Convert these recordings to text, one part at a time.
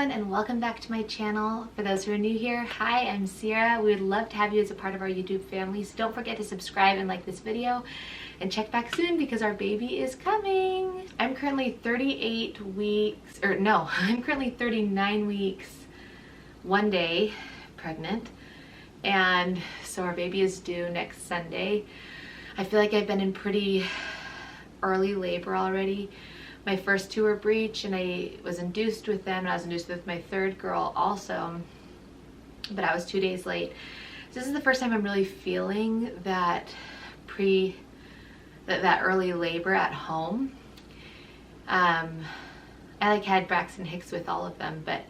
everyone, and welcome back to my channel. For those who are new here, hi, I'm Sierra. We would love to have you as a part of our YouTube family, so don't forget to subscribe and like this video and check back soon because our baby is coming. I'm currently 39 weeks, 1 day pregnant, and so our baby is due next Sunday. I feel like I've been in pretty early labor already. My first two were breech and I was induced with them, and I was induced with my third girl also, but I was 2 days late. So this is the first time I'm really feeling that early labor at home. I had Braxton Hicks with all of them, but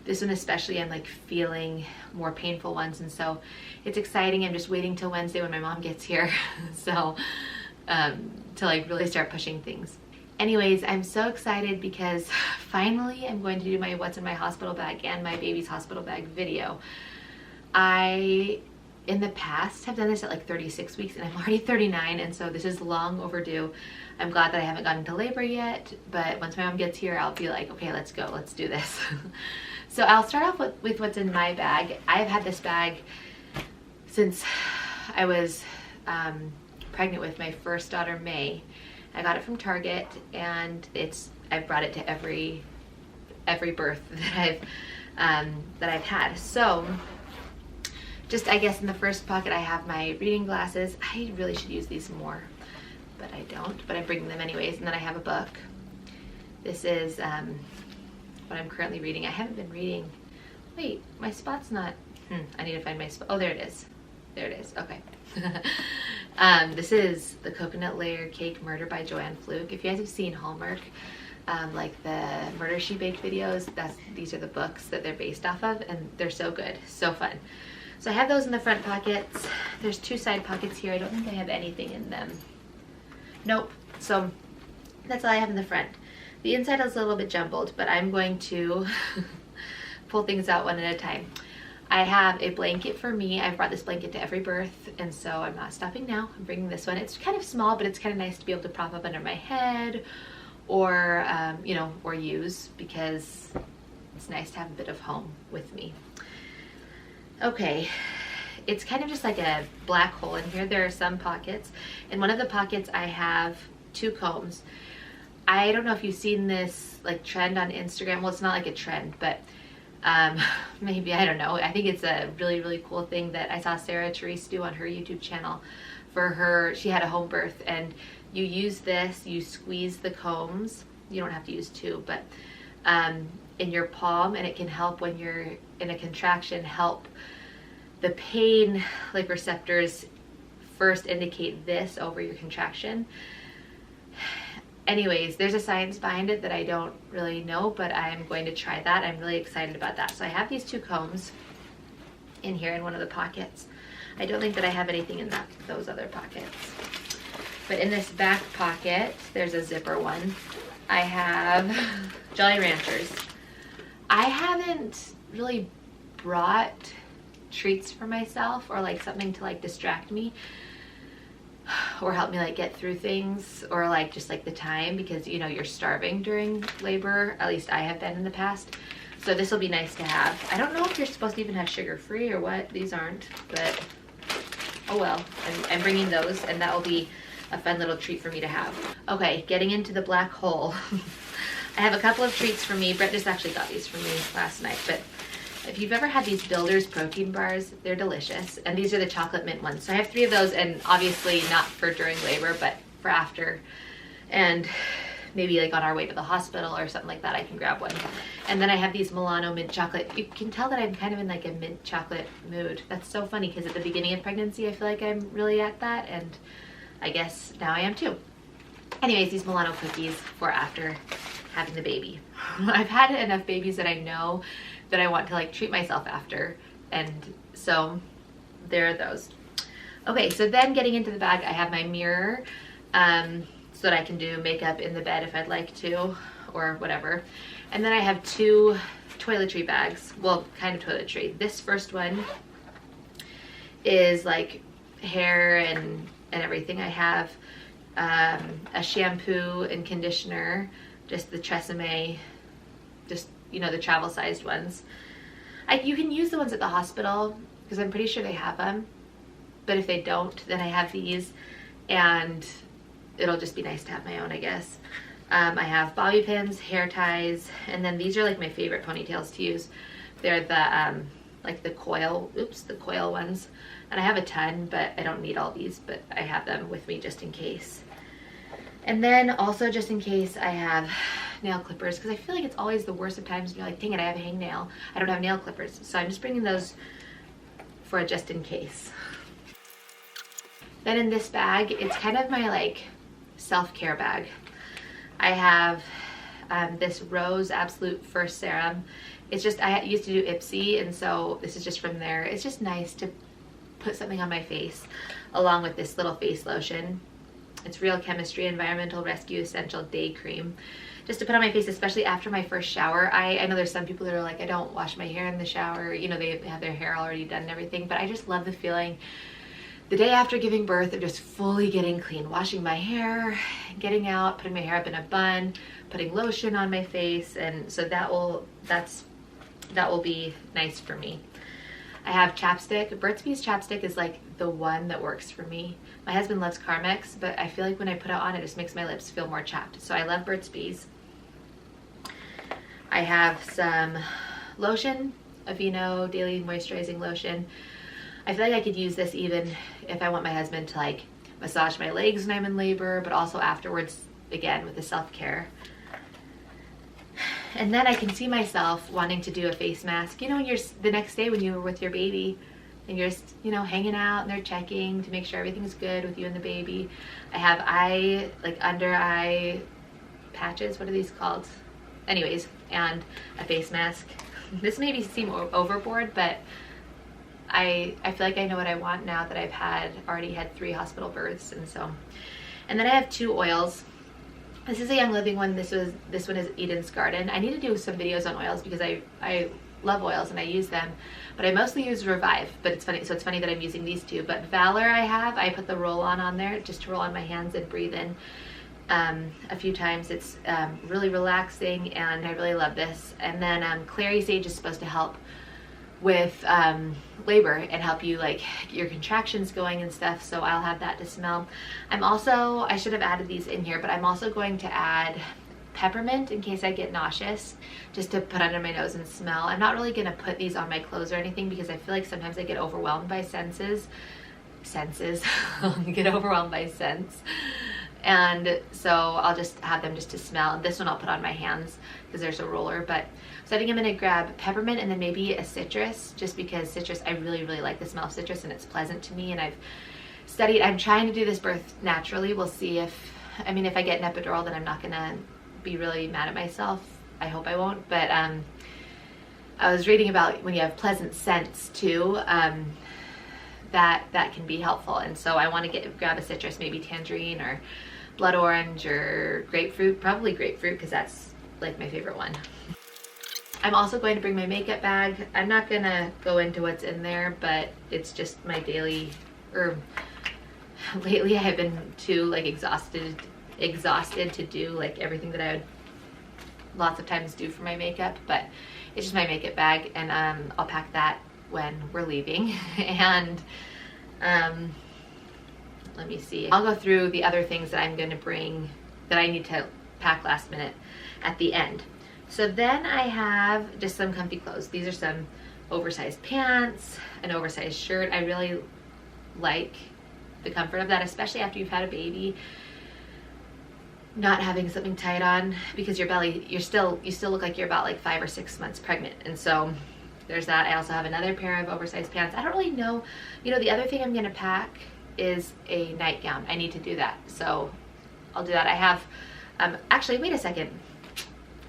this one especially I'm like feeling more painful ones, and so it's exciting. I'm just waiting till Wednesday when my mom gets here so to like really start pushing things. Anyways, I'm so excited because finally I'm going to do my what's in my hospital bag and my baby's hospital bag video. I, in the past, have done this at like 36 weeks and I'm already 39, and so this is long overdue. I'm glad that I haven't gotten into labor yet, but once my mom gets here, I'll be like, okay, let's go, let's do this. So I'll start off with what's in my bag. I've had this bag since I was pregnant with my first daughter, May. I got it from Target, and I've brought it to every birth that I've had. So just, I guess in the first pocket I have my reading glasses. I really should use these more, but I don't, but I'm bringing them anyways. And then I have a book. This is what I'm currently reading. I haven't been reading. Wait, my spot's not, I need to find my spot. Oh, there it is. There it is, okay. This is The Coconut Layer Cake Murder by Joanne Fluke. If you guys have seen Hallmark, like the Murder She Baked videos, these are the books that they're based off of, and they're so good, so fun. So I have those in the front pockets. There's two side pockets here. I don't think I have anything in them. Nope, so that's all I have in the front. The inside is a little bit jumbled, but I'm going to pull things out one at a time. I have a blanket for me. I've brought this blanket to every birth, and so I'm not stopping now. I'm bringing this one. It's kind of small, but it's kind of nice to be able to prop up under my head or, you know, or use, because it's nice to have a bit of home with me. Okay, it's kind of just like a black hole in here. There are some pockets. In one of the pockets I have 2 combs. I don't know if you've seen this like trend on Instagram. Well, it's not like a trend, but maybe, I don't know. I think it's a really, really cool thing that I saw Sarah Therese do on her YouTube channel for her. She had a home birth, and you use this, you squeeze the combs. You don't have to use 2, but in your palm, and it can help when you're in a contraction, help the pain like receptors first indicate this over your contraction. Anyways, there's a science behind it that I don't really know, but I'm going to try that. I'm really excited about that. So I have these 2 combs in here in one of the pockets. I don't think that I have anything in those other pockets. But in this back pocket, there's a zipper one. I have Jolly Ranchers. I haven't really brought treats for myself or like something to like distract me or help me like get through things, or like just like the time, because you know you're starving during labor. At least I have been in the past, so this will be nice to have. I don't know if you're supposed to even have sugar-free or what. These aren't, but oh well. I'm bringing those, and that will be a fun little treat for me to have. Okay, getting into the black hole. I have a couple of treats for me. Brett just actually got these for me last night, but if you've ever had these Builders protein bars, they're delicious. And these are the chocolate mint ones. So I have 3 of those, and obviously not for during labor, but for after. And maybe like on our way to the hospital or something like that, I can grab one. And then I have these Milano mint chocolate. You can tell that I'm kind of in like a mint chocolate mood. That's so funny, because at the beginning of pregnancy, I feel like I'm really at that. And I guess now I am too. Anyways, these Milano cookies for after having the baby. I've had enough babies that I know that I want to like treat myself after, and so there are those. Okay, so then getting into the bag, I have my mirror so that I can do makeup in the bed if I'd like to, or whatever. And then I have 2 toiletry bags. Well, kind of toiletry. This first one is like hair and everything. I have a shampoo and conditioner, just the Tresemme, just you know, the travel sized ones. You can use the ones at the hospital because I'm pretty sure they have them, but if they don't, then I have these, and it'll just be nice to have my own, I guess. I have bobby pins, hair ties, and then these are like my favorite ponytails to use. They're the like the coil ones, and I have a ton, but I don't need all these, but I have them with me just in case. And then also just in case, I have nail clippers, because I feel like it's always the worst of times when you're like, dang it, I have a hangnail, I don't have nail clippers. So I'm just bringing those for a just in case. Then in this bag, it's kind of my like self-care bag. I have this Rose Absolute First Serum. It's just, I used to do Ipsy, and so this is just from there. It's just nice to put something on my face along with this little face lotion. It's Real Chemistry Environmental Rescue Essential Day Cream, just to put on my face, especially after my first shower. I know there's some people that are like, I don't wash my hair in the shower, you know, they have their hair already done and everything, but I just love the feeling the day after giving birth of just fully getting clean, washing my hair, getting out, putting my hair up in a bun, putting lotion on my face, and so that will be nice for me. I have chapstick. Burt's Bees chapstick is like the one that works for me. My husband loves Carmex, but I feel like when I put it on, it just makes my lips feel more chapped. So I love Burt's Bees. I have some lotion, Aveeno Daily Moisturizing Lotion. I feel like I could use this even if I want my husband to like massage my legs when I'm in labor, but also afterwards, again, with the self-care. And then I can see myself wanting to do a face mask, you know, when you're the next day when you were with your baby and you're just, you know, hanging out and they're checking to make sure everything's good with you and the baby. I have under eye patches, what are these called? Anyways, and a face mask. This may seem overboard, but I feel like I know what I want now that I've already had 3 hospital births, and then I have 2 oils. This is a Young Living one. This one is Eden's Garden. I need to do some videos on oils because I love oils and I use them, but I mostly use Revive. But it's funny, so it's funny that I'm using these 2. But Valor I put the roll-on there just to roll on my hands and breathe in a few times. It's really relaxing, and I really love this. And then Clary Sage is supposed to help with labor and help you like your contractions going and stuff, so I'll have that to smell. I should have added these in here, but I'm also going to add peppermint in case I get nauseous, just to put under my nose and smell. I'm not really going to put these on my clothes or anything because I feel like sometimes I get overwhelmed by senses. Get overwhelmed by scents. And so I'll just have them just to smell. This one I'll put on my hands because there's a roller. But so I think I'm gonna grab peppermint and then maybe a citrus, just because citrus, I really, really like the smell of citrus and it's pleasant to me. And I'm trying to do this birth naturally. We'll see if I get an epidural, then I'm not gonna be really mad at myself. I hope I won't. But I was reading about when you have pleasant scents too, that can be helpful. And so I want to grab a citrus, maybe tangerine or blood orange or grapefruit, probably grapefruit because that's like my favorite one. I'm also going to bring my makeup bag. I'm not gonna go into what's in there, but it's just my daily, lately I have been too like exhausted to do like everything that I would lots of times do for my makeup, but it's just my makeup bag, and I'll pack that when we're leaving. And let me see, I'll go through the other things that I'm going to bring that I need to pack last minute at the end. So then I have just some comfy clothes. These are some oversized pants, an oversized shirt. I really like the comfort of that, especially after you've had a baby. Not having something tight on, because your belly, you still look like you're about like 5 or 6 months pregnant. And so there's that. I also have another pair of oversized pants. I don't really know, the other thing I'm gonna pack is a nightgown. I need to do that, so I'll do that. I have, actually, wait a second.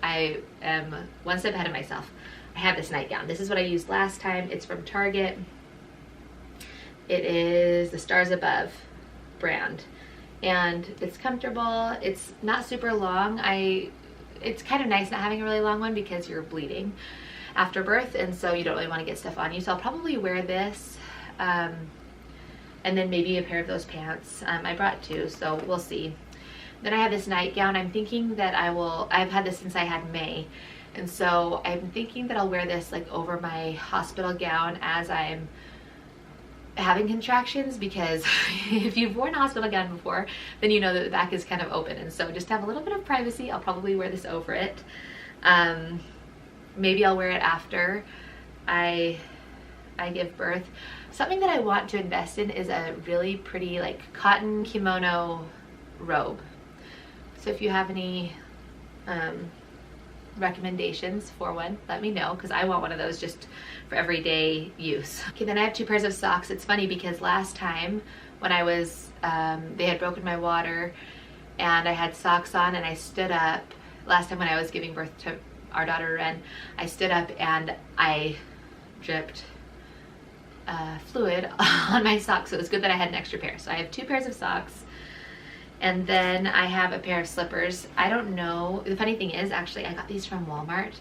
I am one step ahead of myself. I have this nightgown. This is what I used last time. It's from Target. It is the Stars Above brand, and it's comfortable. It's not super long. It's kind of nice not having a really long one because you're bleeding after birth, and so you don't really want to get stuff on you. So I'll probably wear this, and then maybe a pair of those pants. I brought 2, so we'll see. Then I have this nightgown. I'm thinking that I've had this since I had May, And so I'm thinking that I'll wear this like over my hospital gown as I'm having contractions, because if you've worn a hospital gown before, then you know that the back is kind of open. And so just to have a little bit of privacy, I'll probably wear this over it. Maybe I'll wear it after I give birth. Something that I want to invest in is a really pretty like cotton kimono robe. So if you have any recommendations for one, let me know, because I want one of those just for everyday use. Okay, then I have 2 pairs of socks. It's funny because last time when I was, they had broken my water and I had socks on, and I stood up, last time when I was giving birth to our daughter Ren, I stood up and I dripped fluid on my socks, so it was good that I had an extra pair. So I have 2 pairs of socks. And then I have a pair of slippers. I don't know, the funny thing is, actually, I got these from Walmart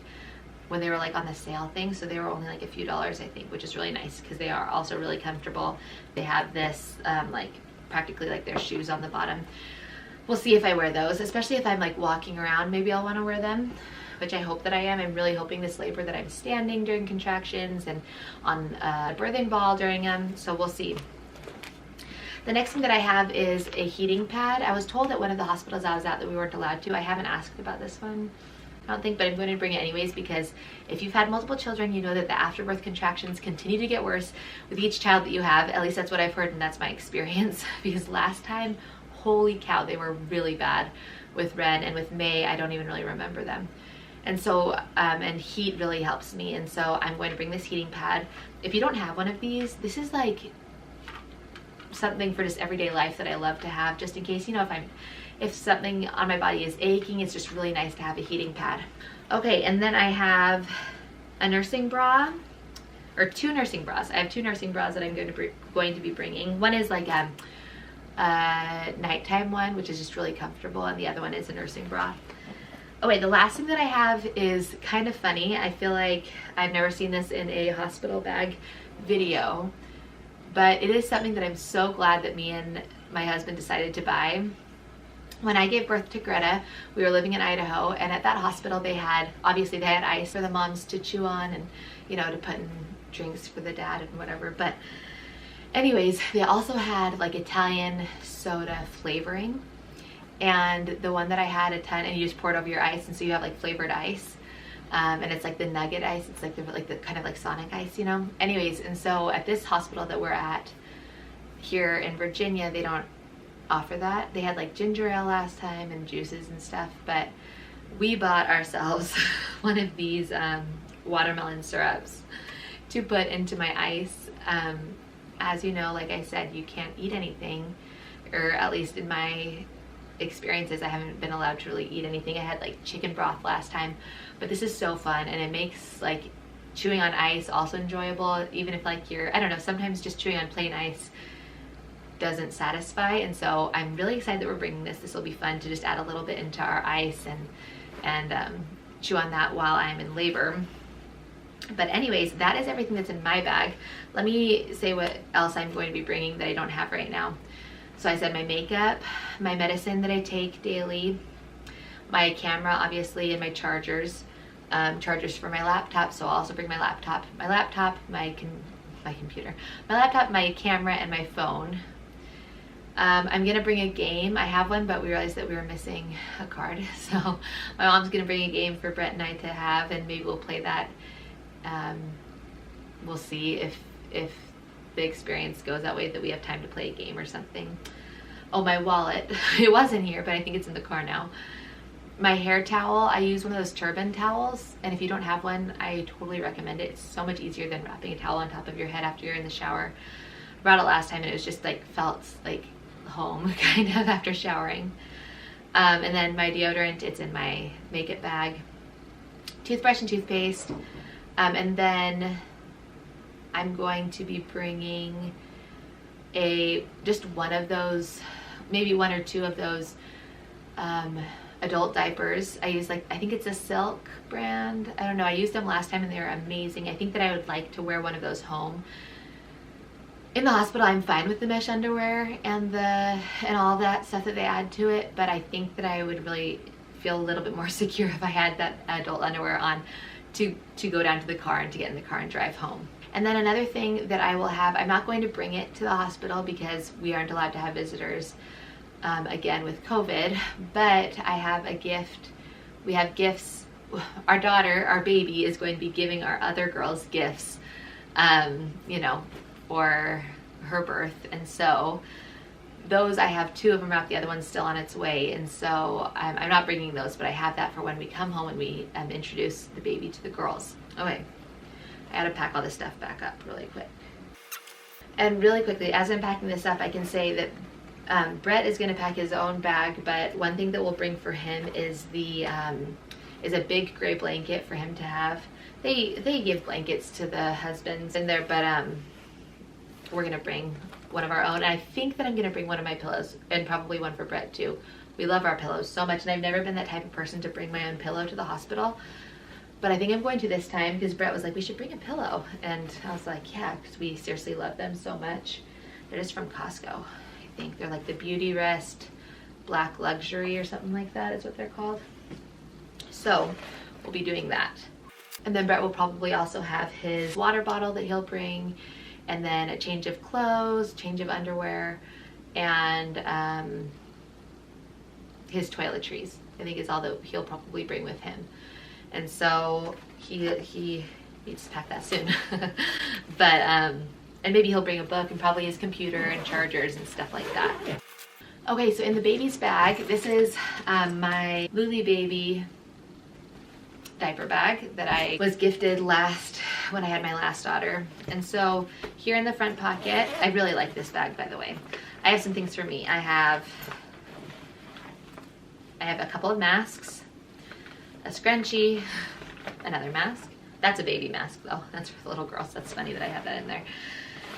when they were like on the sale thing, so they were only like a few dollars, I think, which is really nice because they are also really comfortable. They have this like practically like their shoes on the bottom. We'll see if I wear those, especially if I'm like walking around. Maybe I'll want to wear them, which I hope that I am. I'm really hoping this labor that I'm standing during contractions and on a birthing ball during them, so we'll see. The next thing that I have is a heating pad. I was told at one of the hospitals I was at that we weren't allowed to. I haven't asked about this one, I don't think, but I'm going to bring it anyways, because if you've had multiple children, you know that the afterbirth contractions continue to get worse with each child that you have. At least that's what I've heard, and that's my experience. Because last time, holy cow, they were really bad with Ren, and with May, I don't even really remember them. And so, and heat really helps me, and so I'm going to bring this heating pad. If you don't have one of these, this is like something for just everyday life that I love to have, just in case, you know, if something on my body is aching, it's just really nice to have a heating pad. Okay, and then I have a nursing bra, or 2 nursing bras. I have 2 nursing bras that I'm going to be bringing. One is like a nighttime one, which is just really comfortable, and the other one is a nursing bra. Oh wait, the last thing that I have is kind of funny. I feel like I've never seen this in a hospital bag video, but it is something that I'm so glad that me and my husband decided to buy. When I gave birth to Greta, we were living in Idaho, and at that hospital they had, obviously they had ice for the moms to chew on and, you know, to put in drinks for the dad and whatever. But anyways, they also had like Italian soda flavoring, and the one that I had a ton, and you just pour it over your ice, and so you have like flavored ice. And it's like the nugget ice. It's like the kind of like Sonic ice, you know? Anyways, and so at this hospital that we're at here in Virginia, they don't offer that. They had like ginger ale last time and juices and stuff, but we bought ourselves one of these watermelon syrups to put into my ice. As you know, like I said, you can't eat anything, or at least in my experiences, I haven't been allowed to really eat anything. I had like chicken broth last time, but this is so fun, and it makes like chewing on ice also enjoyable, even if like I don't know, sometimes just chewing on plain ice doesn't satisfy. And so I'm really excited that we're bringing this. This will be fun to just add a little bit into our ice and chew on that while I'm in labor. But anyways, that is everything that's in my bag. Let me say what else I'm going to be bringing that I don't have right now. So I said my makeup, my medicine that I take daily, my camera obviously, and my chargers. Chargers for my laptop, so I'll also bring my laptop, my computer, my laptop, my camera, and my phone. I'm gonna bring a game. I have one, but we realized that we were missing a card, so my mom's gonna bring a game for Brett and I to have, and maybe we'll play that. We'll see if the experience goes that way, that we have time to play a game or something. Oh, my wallet. It wasn't here, but I think it's in the car now. My hair towel, I use one of those turban towels, and if you don't have one, I totally recommend it. It's so much easier than wrapping a towel on top of your head after you're in the shower. I brought it last time, and it was just like felt like home kind of after showering. And then my deodorant, it's in my makeup bag. Toothbrush and toothpaste. And then I'm going to be bringing just one of those, maybe 1 or 2 of those adult diapers. I use I think it's a Silk brand. I don't know. I used them last time and they were amazing. I think that I would like to wear one of those home. In the hospital, I'm fine with the mesh underwear and all that stuff that they add to it, but I think that I would really feel a little bit more secure if I had that adult underwear on to go down to the car and to get in the car and drive home. And then another thing that I will have, I'm not going to bring it to the hospital because we aren't allowed to have visitors again with COVID, but I have a gift. We have gifts. Our daughter, our baby, is going to be giving our other girls gifts, you know, for her birth. And so those, I have 2 of them wrapped, the other one's still on its way. And so I'm not bringing those, but I have that for when we come home and we introduce the baby to the girls. Okay, I gotta pack all this stuff back up really quick. And really quickly, as I'm packing this up, I can say that Brett is gonna pack his own bag, but one thing that we'll bring for him is is a big gray blanket for him to have. They give blankets to the husbands in there, but we're gonna bring one of our own. And I think that I'm gonna bring one of my pillows, and probably one for Brett too. We love our pillows so much, and I've never been that type of person to bring my own pillow to the hospital, but I think I'm going to this time because Brett was like, we should bring a pillow, and I was like, yeah, because we seriously love them so much. They're just from Costco, I think. They're like the Beauty Rest Black Luxury or something like that is what they're called. So we'll be doing that. And then Brett will probably also have his water bottle that he'll bring, and then a change of clothes, change of underwear, and his toiletries, I think, is all that he'll probably bring with him. And so he needs to pack that soon. But and maybe he'll bring a book and probably his computer and chargers and stuff like that. Okay, so in the baby's bag, this is my Luli baby diaper bag that I was gifted when I had my last daughter. And so here in the front pocket, I really like this bag, by the way. I have some things for me. I have a couple of masks, a scrunchie, another mask. That's a baby mask though. That's for the little girls. That's funny that I have that in there.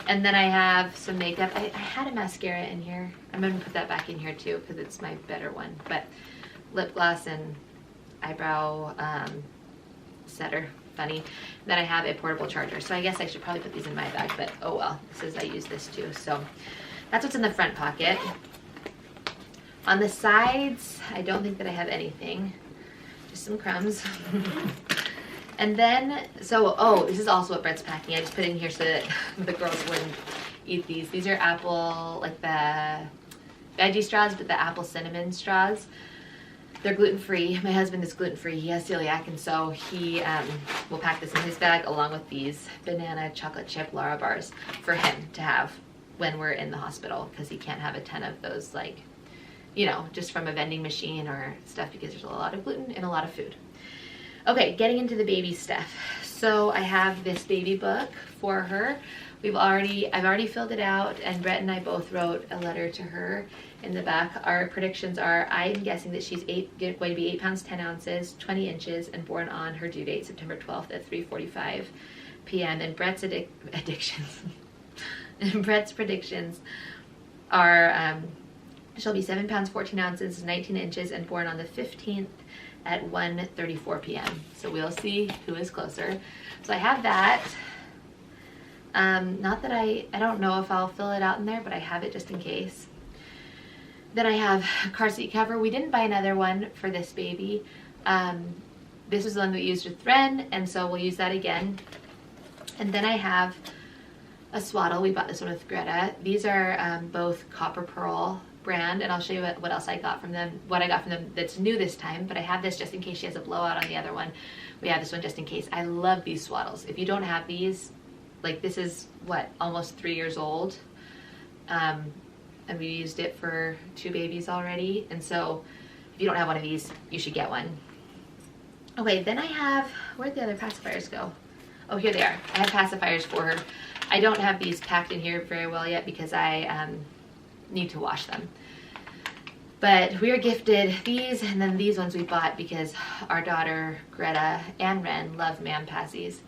And then I have some makeup. I had a mascara in here. I'm gonna put that back in here too because it's my better one. But lip gloss and eyebrow setter, funny. Then I have a portable charger. So I guess I should probably put these in my bag, but oh well. I use this too. So that's what's in the front pocket. On the sides, I don't think that I have anything. Just some crumbs. And then, this is also what Brett's packing. I just put it in here so that the girls wouldn't eat these. These are apple, like the veggie straws, but the apple cinnamon straws. They're gluten-free. My husband is gluten-free. He has celiac, and so he will pack this in his bag along with these banana chocolate chip Lara bars for him to have when we're in the hospital, because he can't have a ton of those, like, you know, just from a vending machine or stuff, because there's a lot of gluten in a lot of food. Okay, getting into the baby stuff. So I have this baby book for her. I've already filled it out, and Brett and I both wrote a letter to her in the back. Our predictions are, I'm guessing that she's going to be 8 pounds 10 ounces, 20 inches, and born on her due date, September 12th at 3:45 p.m. And Brett's Brett's predictions are she'll be 7 pounds 14 ounces, 19 inches, and born on the 15th at 1:34 p.m. So we'll see who is closer. So I have that. Not that I don't know if I'll fill it out in there, but I have it just in case. Then I have a car seat cover. We didn't buy another one for this baby. This was the one that we used with Ren, and so we'll use that again. And then I have a swaddle. We bought this one with Greta. These are both Copper Pearl brand, and I'll show you what else I got from them, what I got from them that's new this time, but I have this just in case she has a blowout on the other one. We have this one just in case. I love these swaddles. If you don't have these, like, this is what, almost 3 years old, and we used it for 2 babies already, and so if you don't have one of these, you should get one. Okay, then I have, where'd the other pacifiers go? Oh, here they are. I have pacifiers for her. I don't have these packed in here very well yet because I need to wash them. But we were gifted these, and then these ones we bought because our daughter Greta and Ren love Mampassies.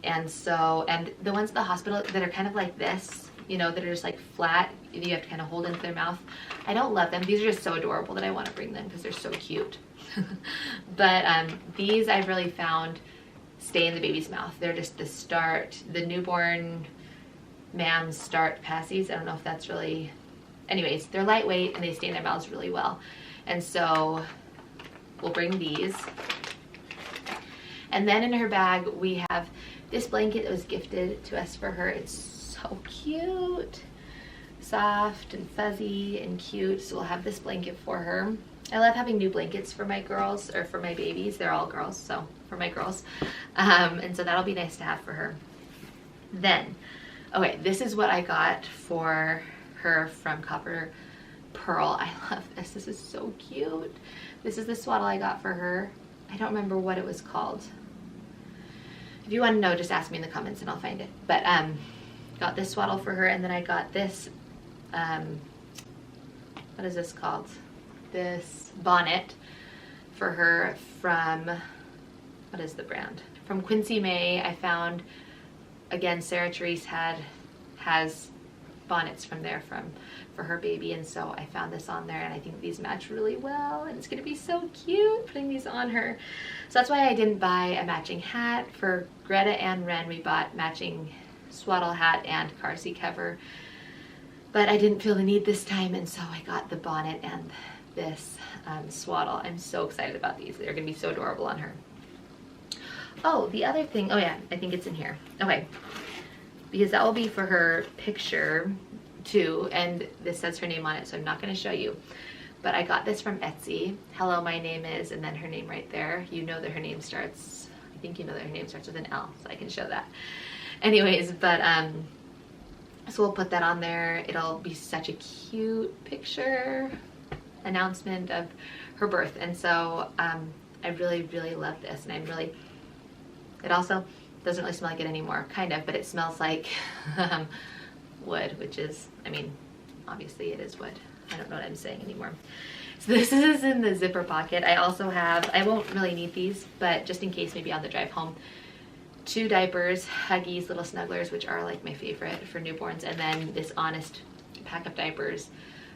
And so, and the ones at the hospital that are kind of like this, you know, that are just like flat, you have to kind of hold into their mouth. I don't love them. These are just so adorable that I want to bring them because they're so cute. But these I've really found stay in the baby's mouth. They're just the newborn Mam's start passies. I don't know if that's really, anyways, they're lightweight and they stay in their mouths really well. And so we'll bring these. And then in her bag, we have this blanket that was gifted to us for her. It's so cute, soft and fuzzy and cute. So we'll have this blanket for her. I love having new blankets for my girls, or for my babies. They're all girls, so for my girls. And so that'll be nice to have for her. Then, okay, this is what I got for her from Copper Pearl. I love this. This is so cute. This is the swaddle I got for her. I don't remember what it was called. If you want to know, just ask me in the comments and I'll find it. But got this swaddle for her, and then I got this, what is this called? This bonnet for her from, what is the brand? From Quincy May. I found, again, Sarah Therese has bonnets from there for her baby, and so I found this on there, and I think these match really well, and it's gonna be so cute putting these on her. So that's why I didn't buy a matching hat. For Greta and Ren, we bought matching swaddle hat and car seat cover, but I didn't feel the need this time, and so I got the bonnet and this swaddle. I'm so excited about these. They're gonna be so adorable on her. Oh, the other thing, oh yeah, I think it's in here. Okay, because that will be for her picture too, and this says her name on it, so I'm not gonna show you. But I got this from Etsy. Hello, my name is, and then her name right there. You know that her name starts, I think you know that her name starts with an L, so I can show that. Anyways, but so we'll put that on there. It'll be such a cute picture announcement of her birth, and so I really, really love this, and I'm really, it also doesn't really smell like it anymore, kind of, but it smells like wood, which is, I mean, obviously it is wood. I don't know what I'm saying anymore. So this is in the zipper pocket. I also have, I won't really need these, but just in case, maybe on the drive home, 2 diapers, Huggies Little Snugglers, which are like my favorite for newborns, and then this Honest pack of diapers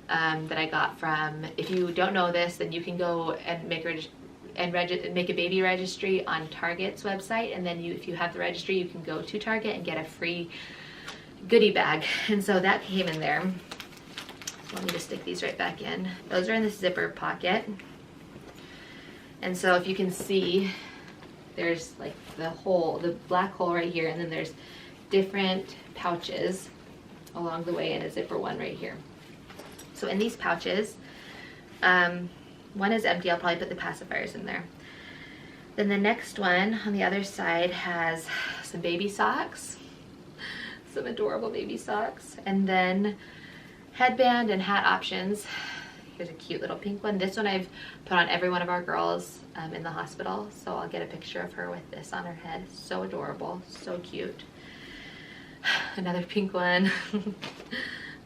that I got from, if you don't know this, then you can go and make a baby registry on Target's website, and then if you have the registry, you can go to Target and get a free goodie bag, and so that came in there. So let me just stick these right back in. Those are in this zipper pocket, and so if you can see, there's like the black hole right here, and then there's different pouches along the way, and a zipper one right here. So in these pouches, one is empty. I'll probably put the pacifiers in there. Then the next one on the other side has some baby socks, some adorable baby socks, and then headband and hat options. Here's a cute little pink one. This one I've put on every one of our girls in the hospital, so I'll get a picture of her with this on her head. So adorable, so cute. Another pink one,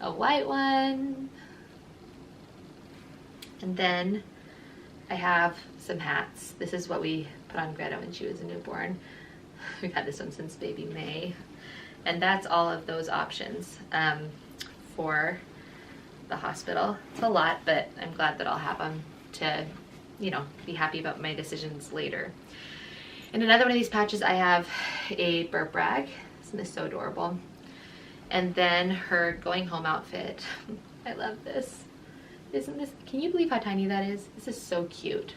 a white one, and then I have some hats. This is what we put on Greta when she was a newborn. We've had this one since baby May. And that's all of those options for the hospital. It's a lot, but I'm glad that I'll have them to, you know, be happy about my decisions later. In another one of these pouches, I have a burp rag. Isn't this so adorable? And then her going home outfit. I love this. Isn't this, can you believe how tiny that is? This is so cute.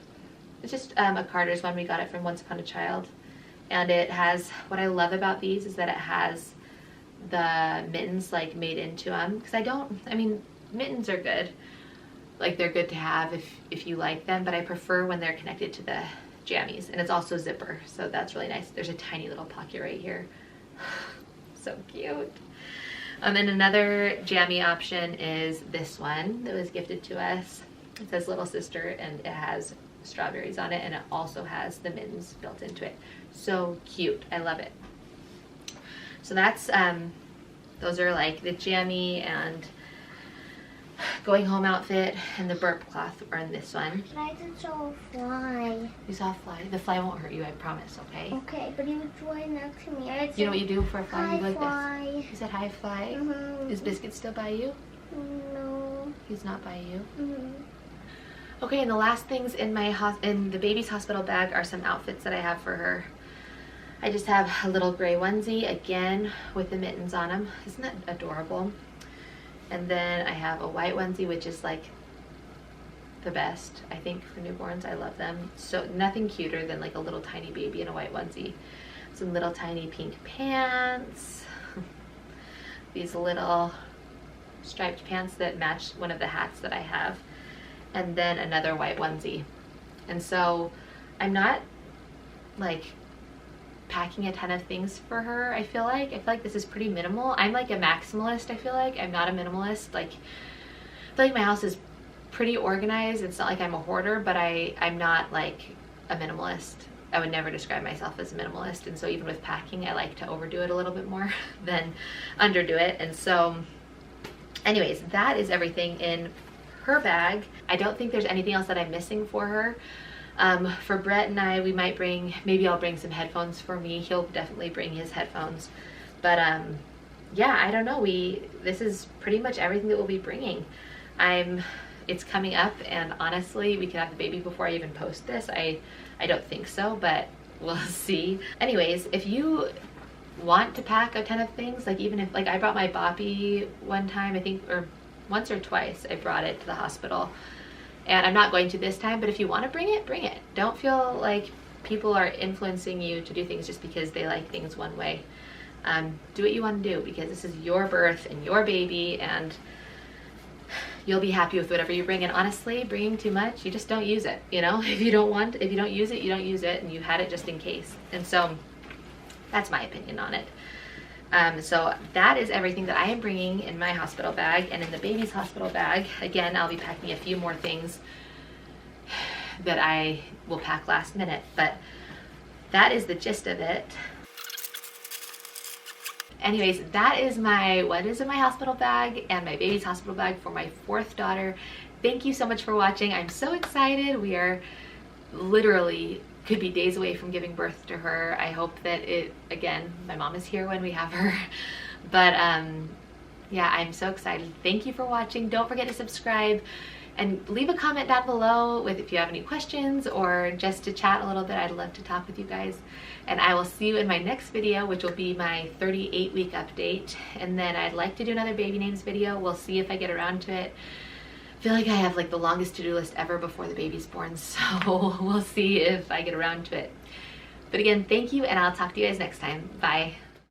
It's just a Carter's one. We got it from Once Upon a Child. And it has, what I love about these is that it has the mittens like made into them. Because I mean, mittens are good. Like, they're good to have if you like them, but I prefer when they're connected to the jammies. And it's also zipper, so that's really nice. There's a tiny little pocket right here. So cute. And then another jammy option is this one that was gifted to us. It says Little Sister, and it has strawberries on it, and it also has the mittens built into it. So cute. I love it. So that's those are like the jammy and going home outfit, and the burp cloth are in this one. I just saw a fly. You saw a fly? The fly won't hurt you, I promise, okay? Okay, but he was right next to me. You know what you do for a fly? Hi, You like fly. this. You said hi, fly. Is Biscuit still by you? No. He's not by you? Okay, and the last things in my in the baby's hospital bag are some outfits that I have for her. I just have a little gray onesie, again, with the mittens on them. Isn't that adorable? And then I have a white onesie, which is like the best, I think, for newborns. I love them. So nothing cuter than like a little tiny baby in a white onesie. Some little tiny pink pants. These little striped pants that match one of the hats that I have. And then another white onesie. And so I'm not like packing a ton of things for her. I feel like this is pretty minimal. I'm like a maximalist. I feel like I'm not a minimalist. Like, I feel like my house is pretty organized. It's not like I'm a hoarder, but I'm not like a minimalist. I would never describe myself as a minimalist. And so even with packing, I like to overdo it a little bit more than underdo it. And so anyways, that is everything in her bag. I don't think there's anything else that I'm missing for her. For Brett and I, we might bring, maybe I'll bring some headphones for me. He'll definitely bring his headphones. But yeah, I don't know. This is pretty much everything that we'll be bringing. It's coming up, and honestly, we could have the baby before I even post this. I don't think so, but we'll see. Anyways, if you want to pack a ton of things, like even if, like I brought my boppy one time, I think, or once or twice I brought it to the hospital. And I'm not going to this time, but if you want to bring it, bring it. Don't feel like people are influencing you to do things just because they like things one way. Do what you want to do, because this is your birth and your baby, and you'll be happy with whatever you bring. And honestly, bringing too much, you just don't use it. You know, if you don't use it, you don't use it, and you had it just in case. And so that's my opinion on it. So that is everything that I am bringing in my hospital bag. And in the baby's hospital bag, again, I'll be packing a few more things that I will pack last minute, but that is the gist of it. Anyways, that is what is in my hospital bag and my baby's hospital bag for my 4th daughter. Thank you so much for watching. I'm so excited. We are literally could be days away from giving birth to her. I hope that again, my mom is here when we have her. But yeah, I'm so excited. Thank you for watching. Don't forget to subscribe and leave a comment down below if you have any questions or just to chat a little bit. I'd love to talk with you guys. And I will see you in my next video, which will be my 38-week update. And then I'd like to do another baby names video. We'll see if I get around to it. I feel like I have like the longest to-do list ever before the baby's born, so we'll see if I get around to it. But again, thank you, and I'll talk to you guys next time. Bye.